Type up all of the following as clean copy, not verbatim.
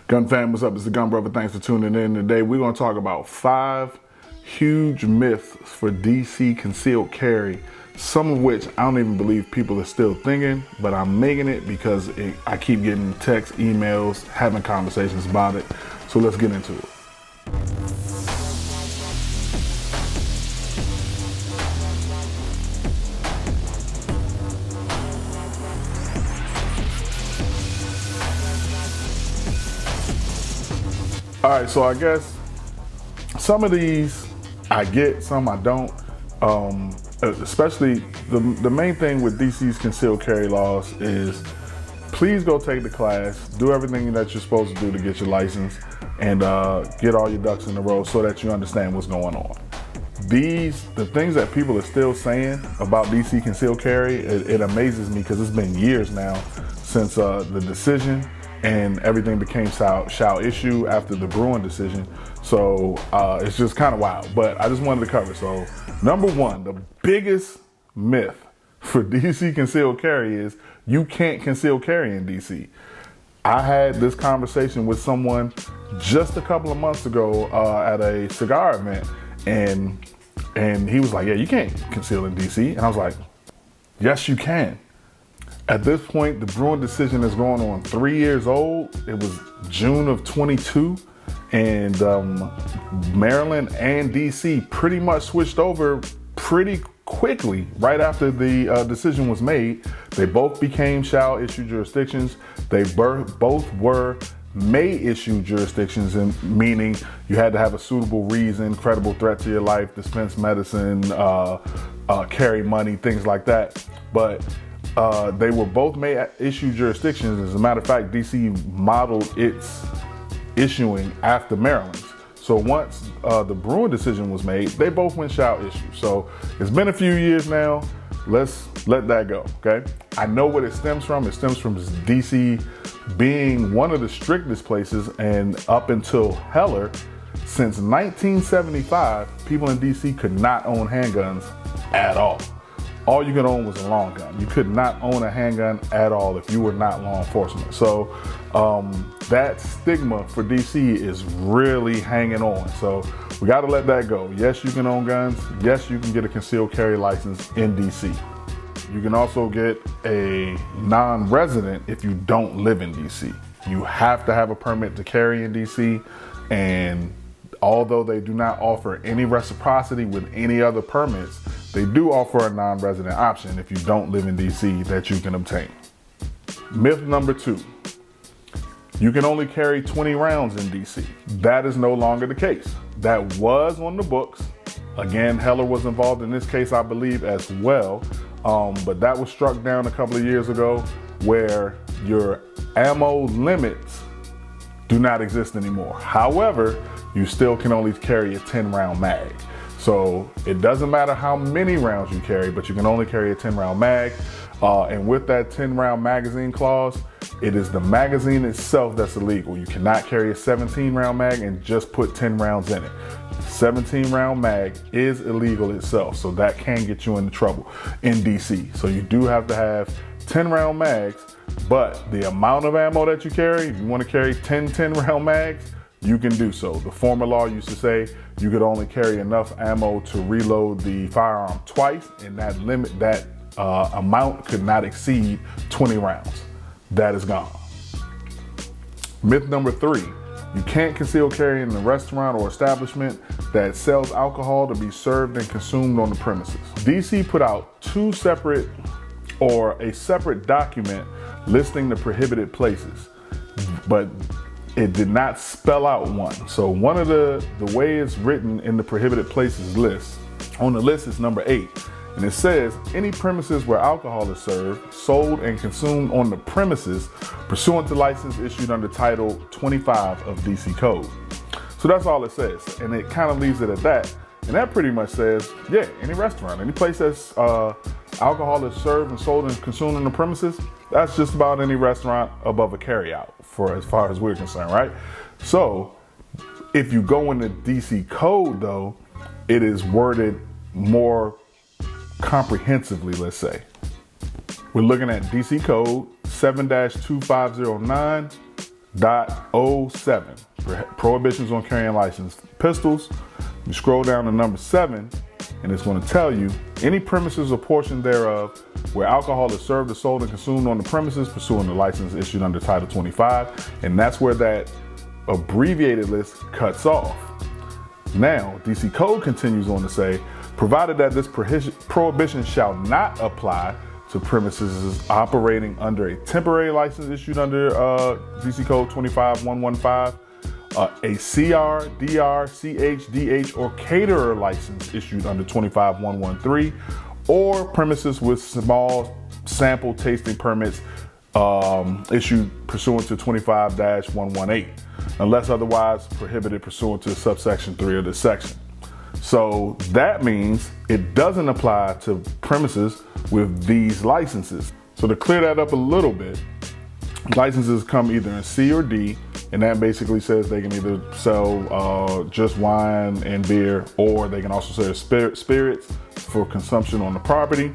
Gun fam, what's up? It's the Gun Brother. Thanks for tuning in today. We're going to talk about 5 huge myths for DC concealed carry, some of which I don't even believe people are still thinking, but I'm making it because I keep getting texts, emails, having conversations about it. So let's get into it. All right, so I guess some of these I get, some I don't. Especially the main thing with DC's concealed carry laws is please go take the class, do everything that you're supposed to do to get your license, and get all your ducks in a row so that you understand what's going on. The things that people are still saying about DC concealed carry, it amazes me because it's been years now since the decision and everything became shall issue after the Bruin decision. So it's just kind of wild, but I just wanted to cover. So number one, the biggest myth for DC concealed carry is you can't conceal carry in DC. I had this conversation with someone just a couple of months ago at a cigar event, and he was like, yeah, you can't conceal in DC. And I was like, yes, you can. At this point, the Bruin decision is going on 3 years old. It was June of 22, and Maryland and DC pretty much switched over pretty quickly right after the decision was made. They both became shall issue jurisdictions. They both were may issue jurisdictions, and meaning you had to have a suitable reason, credible threat to your life, dispense medicine, carry money, things like that. But they were both may issue jurisdictions. As a matter of fact, DC modeled its issuing after Maryland's. So once the Bruin decision was made, they both went shall issue. So it's been a few years now. Let's let that go, okay? I know what it stems from. It stems from DC being one of the strictest places, and up until Heller, since 1975, people in DC could not own handguns at all. All you could own was a long gun. You could not own a handgun at all if you were not law enforcement. So that stigma for DC is really hanging on. So we got to let that go. Yes, you can own guns. Yes, you can get a concealed carry license in DC. You can also get a non-resident if you don't live in DC. You have to have a permit to carry in DC, and although they do not offer any reciprocity with any other permits, they do offer a non-resident option if you don't live in DC that you can obtain. Myth number 2, you can only carry 20 rounds in DC. That is no longer the case. That was on the books. Again, Heller was involved in this case, I believe, as well. But that was struck down a couple of years ago, where your ammo limits do not exist anymore. However, you still can only carry a 10-round mag. So it doesn't matter how many rounds you carry, but you can only carry a 10-round mag. And with that 10-round magazine clause, it is the magazine itself that's illegal. You cannot carry a 17-round mag and just put 10 rounds in it. 17-round mag is illegal itself, so that can get you into trouble in DC. So you do have to have 10-round mags, but the amount of ammo that you carry, if you want to carry 10 10-round mags, you can do so. The former law used to say you could only carry enough ammo to reload the firearm twice, and that amount could not exceed 20 rounds. That is gone. Myth number 3, you can't conceal carry in a restaurant or establishment that sells alcohol to be served and consumed on the premises. DC put out a separate document listing the prohibited places, but it did not spell out one. So one of the way it's written in the prohibited places list, on the list is number 8. And it says, any premises where alcohol is served, sold, and consumed on the premises pursuant to license issued under Title 25 of DC Code. So that's all it says. And it kind of leaves it at that. And that pretty much says, yeah, any restaurant, any place that's alcohol is served and sold and consumed on the premises, that's just about any restaurant above a carryout, for as far as we're concerned, right? So if you go into DC Code, though, it is worded more comprehensively, let's say. We're looking at DC Code 7-2509 .07, prohibitions on carrying licensed pistols. You scroll down to number 7, and it's going to tell you any premises or portion thereof where alcohol is served or sold and consumed on the premises pursuant to license issued under Title 25. And that's where that abbreviated list cuts off. Now, DC Code continues on to say, provided that this prohibition shall not apply to premises operating under a temporary license issued under DC Code 25115, a CR, DR, CH, DH, or caterer license issued under 25113, or premises with small sample tasting permits issued pursuant to 25-118, unless otherwise prohibited pursuant to subsection 3 of this section. So that means it doesn't apply to premises with these licenses. So to clear that up a little bit, licenses come either in C or D, and that basically says they can either sell just wine and beer, or they can also sell spirits for consumption on the property.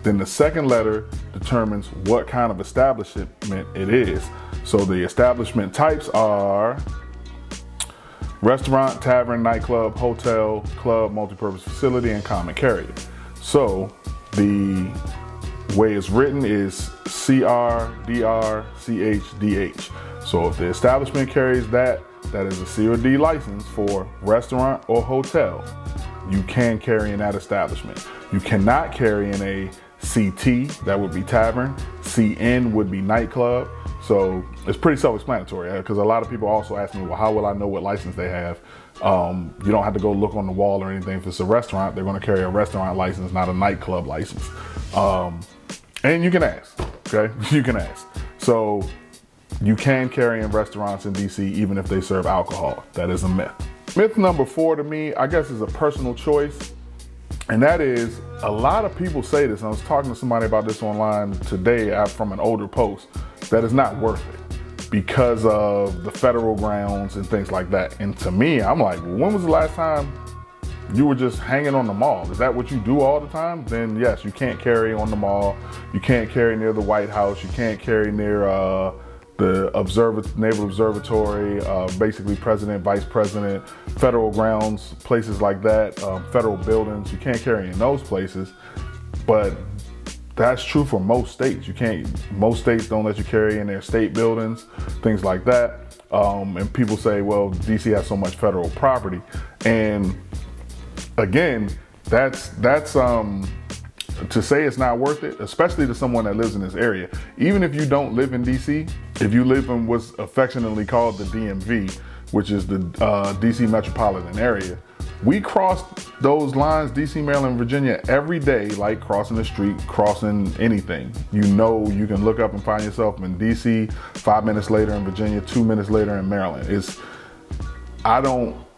Then the second letter determines what kind of establishment it is. So the establishment types are restaurant, tavern, nightclub, hotel, club, multipurpose facility, and common carrier. So the way it's written is CR, DR, CH, DH. So if the establishment carries that is a C or D license for restaurant or hotel, you can carry in that establishment. You cannot carry in a CT, that would be tavern. CN would be nightclub. So it's pretty self-explanatory, because a lot of people also ask me, well, how will I know what license they have? You don't have to go look on the wall or anything. If it's a restaurant, they're going to carry a restaurant license, not a nightclub license. And you can ask, okay? You can ask. So you can carry in restaurants in DC even if they serve alcohol. That is a myth. Myth number 4 to me, I guess, is a personal choice. And that is, a lot of people say this. I was talking to somebody about this online today from an older post, that it's not worth it because of the federal grounds and things like that. And to me, I'm like, well, when was the last time you were just hanging on the mall? Is that what you do all the time? Then yes, you can't carry on the mall. You can't carry near the White House. You can't carry near the Naval Observatory, basically president, vice president, federal grounds, places like that, federal buildings. You can't carry in those places, but that's true for most states. Most states don't let you carry in their state buildings, things like that. And people say, well, DC has so much federal property. And again, that's to say it's not worth it, especially to someone that lives in this area. Even if you don't live in DC, if you live in what's affectionately called the DMV, which is the DC metropolitan area, we cross those lines, DC, Maryland, Virginia, every day, like crossing the street, crossing anything. You know, you can look up and find yourself in DC, 5 minutes later in Virginia, 2 minutes later in Maryland.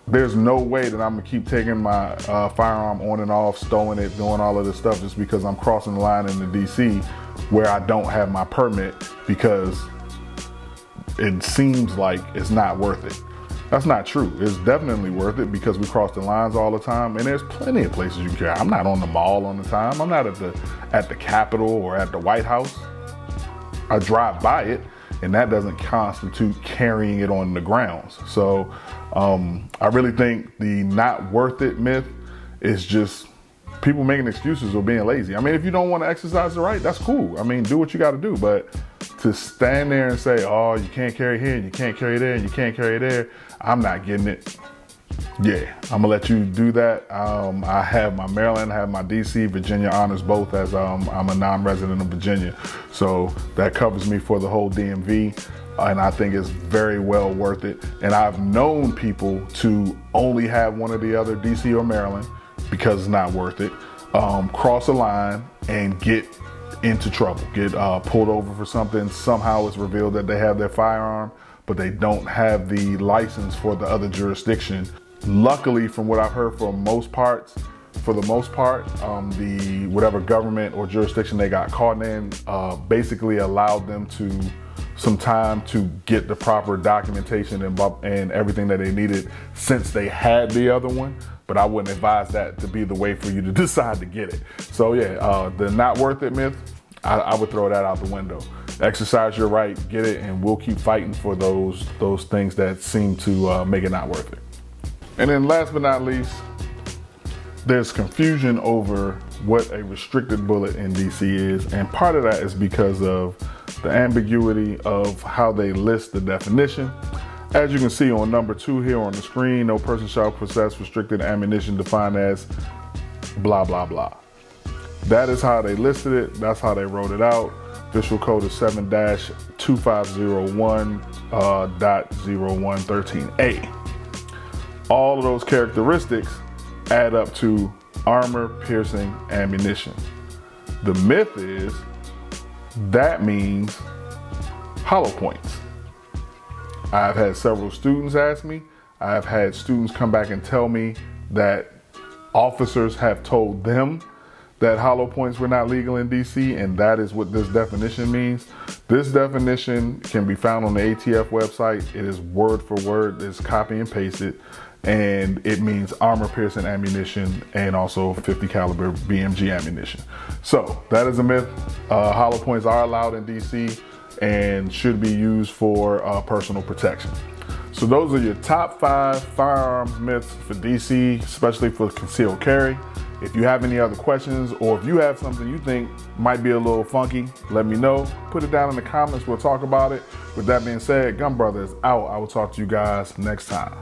There's no way that I'm gonna keep taking my firearm on and off, stowing it, doing all of this stuff just because I'm crossing the line into DC where I don't have my permit, because it seems like it's not worth it. That's not true. It's definitely worth it because we cross the lines all the time, and there's plenty of places you can carry. I'm not on the mall all the time. I'm not at the Capitol or at the White House. I drive by it, and that doesn't constitute carrying it on the grounds. So I really think the not worth it myth is just people making excuses or being lazy. I mean, if you don't want to exercise the right, that's cool. I mean, do what you got to do. But to stand there and say, oh, you can't carry here, and you can't carry there, and you can't carry there, I'm not getting it. Yeah, I'm gonna let you do that. I have my Maryland, I have my DC, Virginia honors both, as I'm a non-resident of Virginia. So that covers me for the whole DMV. And I think it's very well worth it. And I've known people to only have one or the other, DC or Maryland, because it's not worth it, cross a line and get into trouble, get pulled over for something. Somehow it's revealed that they have their firearm, but they don't have the license for the other jurisdiction. Luckily, from what I've heard, for the most part, the whatever government or jurisdiction they got caught in basically allowed them some time to get the proper documentation and everything that they needed, since they had the other one. But I wouldn't advise that to be the way for you to decide to get it. So yeah, the not worth it myth, I would throw that out the window. exercise your right, get it, and we'll keep fighting for those things that seem to make it not worth it. And then last but not least, there's confusion over what a restricted bullet in DC is, and part of that is because of the ambiguity of how they list the definition. As you can see on number 2 here on the screen, no person shall possess restricted ammunition defined as blah, blah, blah. That is how they listed it. That's how they wrote it out. Official code is 7-2501.0113A. All of those characteristics add up to armor-piercing ammunition. The myth is that means hollow points. I've had several students ask me. I've had students come back and tell me that officers have told them that hollow points were not legal in DC, and that is what this definition means. This definition can be found on the ATF website. It is word for word, it's copy and pasted, and it means armor-piercing ammunition and also 50 caliber BMG ammunition. So that is a myth. Hollow points are allowed in DC and should be used for personal protection. So those are your top 5 firearms myths for DC, especially for concealed carry. If you have any other questions, or if you have something you think might be a little funky, let me know. Put it down in the comments, we'll talk about it. With that being said, Gun Brother is out. I will talk to you guys next time.